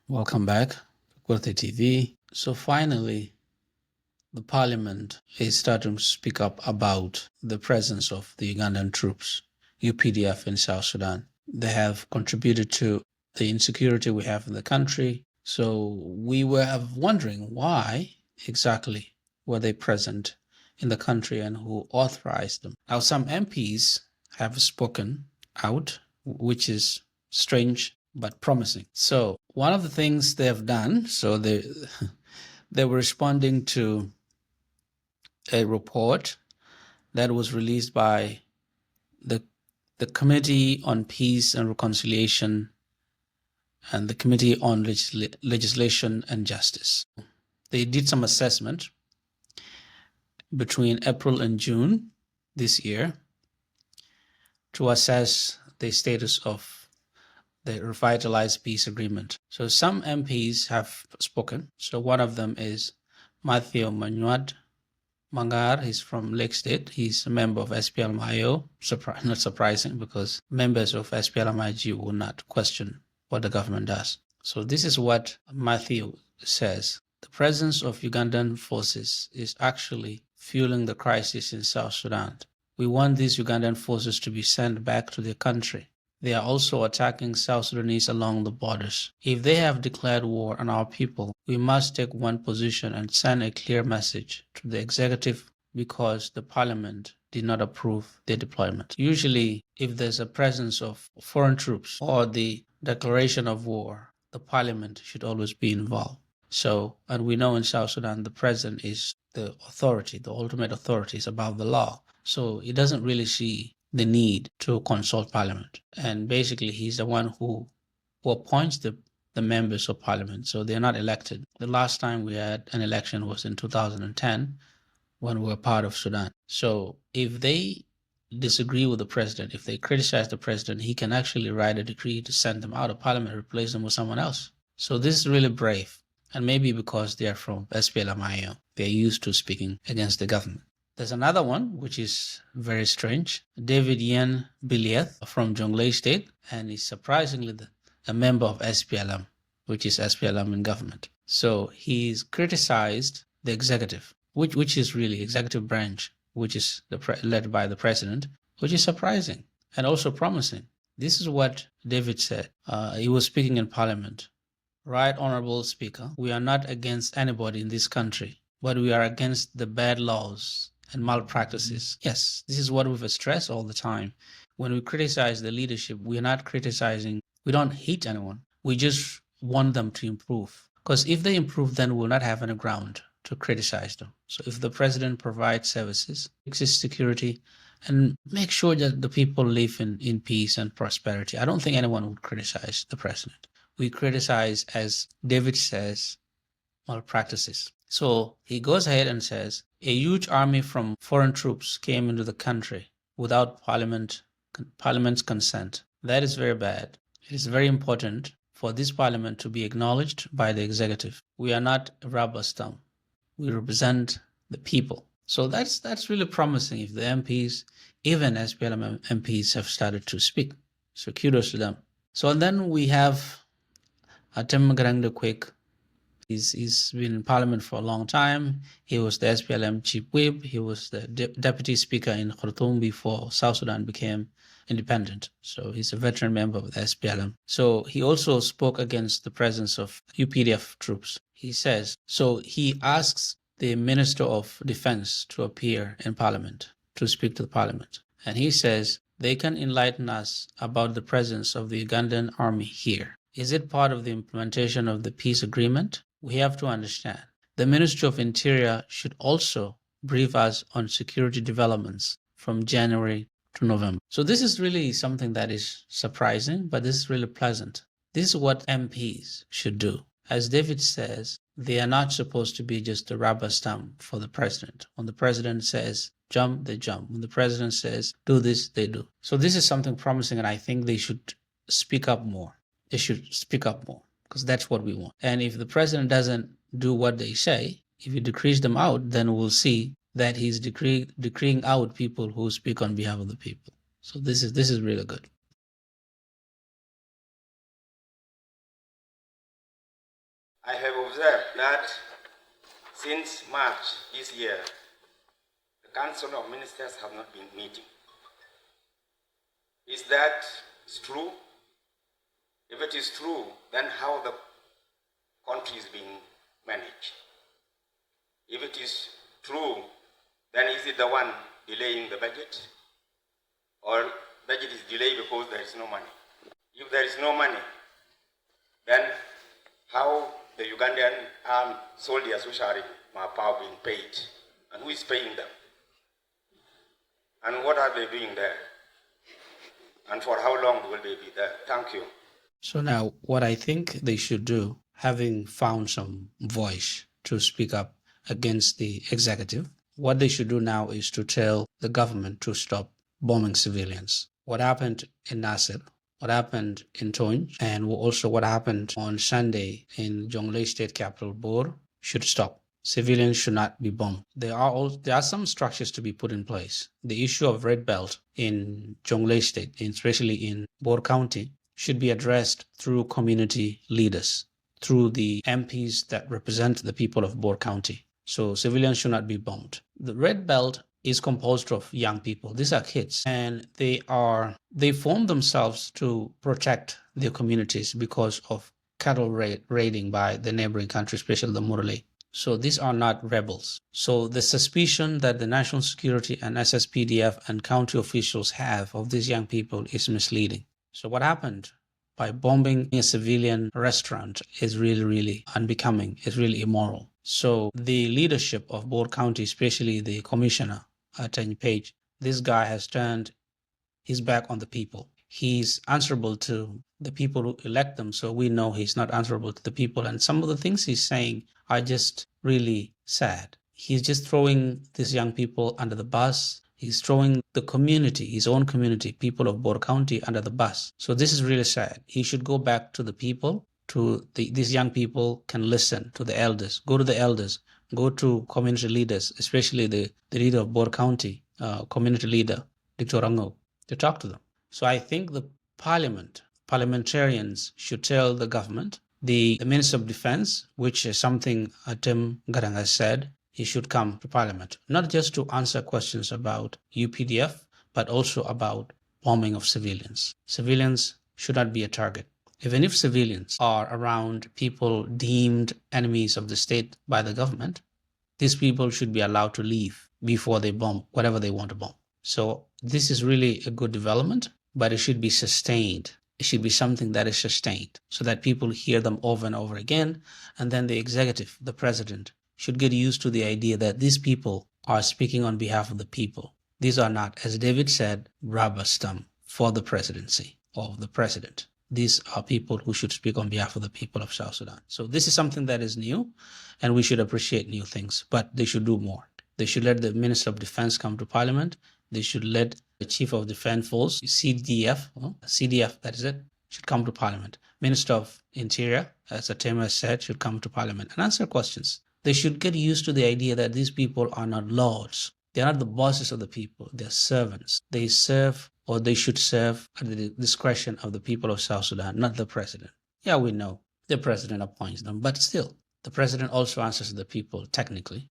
Welcome back to KuirthiyTV. So finally, the parliament is starting to speak up about the presence of the Ugandan troops, UPDF in South Sudan. They have contributed to the insecurity we have in the country. So we were wondering why exactly were they present in the country and who authorized them. Now, some MPs have spoken out, which is strange but promising. So one of the things they have done, so they were responding to a report that was released by the Committee on Peace and Reconciliation and the Committee on Legislation and Justice. They did some assessment between April and June this year to assess the status of the revitalized peace agreement. So some MPs have spoken. So one of them is Matthew Manyuad Mangar. He's from Lake State. He's a member of SPLM-IO. Not surprising, because members of SPLM-IG will not question what the government does. So this is what Matthew says. The presence of Ugandan forces is actually fueling the crisis in South Sudan. We want these Ugandan forces to be sent back to their country. They are also attacking South Sudanese along the borders. If they have declared war on our people, we must take one position and send a clear message to the executive, because the parliament did not approve their deployment. Usually, if there's a presence of foreign troops or the declaration of war, the parliament should always be involved. So, and we know in South Sudan, the president is the authority, the ultimate authority is above the law. So he doesn't really see the need to consult parliament. And basically, he's the one who appoints the members of parliament. So they're not elected. The last time we had an election was in 2010 when we were part of Sudan. So if they disagree with the president, if they criticize the president, he can actually write a decree to send them out of parliament, replace them with someone else. So this is really brave. And maybe because they are from SPLM-IO, they're used to speaking against the government. There's another one, which is very strange. David Yen Bilieth from Jonglei State, and he's surprisingly a member of SPLM, which is SPLM in government. So he's criticized the executive, which is really executive branch, which is led by the president, which is surprising and also promising. This is what David said. He was speaking in parliament. Right Honorable Speaker, we are not against anybody in this country, but we are against the bad laws and malpractices. Yes, this is what we've stressed all the time. When we criticize the leadership, we're not criticizing, we don't hate anyone. We just want them to improve. Because if they improve, then we'll not have any ground to criticize them. So if the president provides services, fixes security, and make sure that the people live in peace and prosperity, I don't think anyone would criticize the president. We criticize, as David says, malpractices. So he goes ahead and says, a huge army from foreign troops came into the country without parliament's consent. That is very bad. It is very important for this parliament to be acknowledged by the executive. We are not a rubber stamp. We represent the people. So that's really promising if the MPs, even SPLM MPs, have started to speak. So kudos to them. So then we have Atem Garangde Quick. He's been in parliament for a long time. He was the SPLM chief whip. He was the deputy speaker in Khartoum before South Sudan became independent. So he's a veteran member of the SPLM. So he also spoke against the presence of UPDF troops. He says, so he asks the Minister of Defense to appear in parliament, to speak to the parliament. And he says, they can enlighten us about the presence of the Ugandan army here. Is it part of the implementation of the peace agreement? We have to understand. The Ministry of Interior should also brief us on security developments from January to November. So this is really something that is surprising, but this is really pleasant. This is what MPs should do. As David says, they are not supposed to be just a rubber stamp for the president. When the president says jump, they jump. When the president says do this, they do. So this is something promising, and I think they should speak up more. They should speak up more, because that's what we want. And if the president doesn't do what they say, if he decrees them out, then we'll see that he's decreeing out people who speak on behalf of the people. So this is really good. I have observed that since March this year, the Council of Ministers have not been meeting. Is that true? If it is true, then how the country is being managed? If it is true, then is it the one delaying the budget? Or budget is delayed because there is no money? If there is no money, then how the Ugandan armed soldiers which are in Mapao being paid? And who is paying them? And what are they doing there? And for how long will they be there? Thank you. So now what I think they should do, having found some voice to speak up against the executive, what they should do now is to tell the government to stop bombing civilians. What happened in Nasir, what happened in Tonj, and also what happened on Sunday in Jonglei State Capital Bor should stop. Civilians should not be bombed. There are some structures to be put in place. The issue of red belt in Jonglei State, especially in Bor County, should be addressed through community leaders, through the MPs that represent the people of Bor County. So civilians should not be bombed. The red belt is composed of young people. These are kids, and they form themselves to protect their communities because of cattle raiding by the neighboring country, especially the Murle. So these are not rebels. So the suspicion that the national security and SSPDF and county officials have of these young people is misleading. So what happened by bombing a civilian restaurant is really, really unbecoming. It's really immoral. So the leadership of Bor County, especially the commissioner, Tany Page, this guy has turned his back on the people. He's answerable to the people who elect them, so we know he's not answerable to the people. And some of the things he's saying are just really sad. He's just throwing these young people under the bus. He's throwing the community, his own community, people of Bor County, under the bus. So this is really sad. He should go back to the people, these young people can listen to the elders, go to the elders, go to community leaders, especially the leader of Bor County, community leader, Dr. Rango, to talk to them. So I think the parliamentarians should tell the government, the Minister of Defense, which is something Tim Garanga said, he should come to Parliament, not just to answer questions about UPDF, but also about bombing of civilians. Civilians should not be a target. Even if civilians are around people deemed enemies of the state by the government, these people should be allowed to leave before they bomb whatever they want to bomb. So this is really a good development, but it should be sustained. It should be something that is sustained so that people hear them over and over again. And then the executive, the president, should get used to the idea that these people are speaking on behalf of the people. These are not, as David said, rubber stamp for the presidency or the president. These are people who should speak on behalf of the people of South Sudan. So this is something that is new, and we should appreciate new things, but they should do more. They should let the Minister of Defense come to Parliament. They should let the Chief of Defense Force, CDF, that is it, should come to Parliament. Minister of Interior, as Atema said, should come to Parliament and answer questions. They should get used to the idea that these people are not lords. They are not the bosses of the people. They are servants. They serve, or they should serve, at the discretion of the people of South Sudan, not the president. Yeah, we know the president appoints them, but still, the president also answers to the people technically.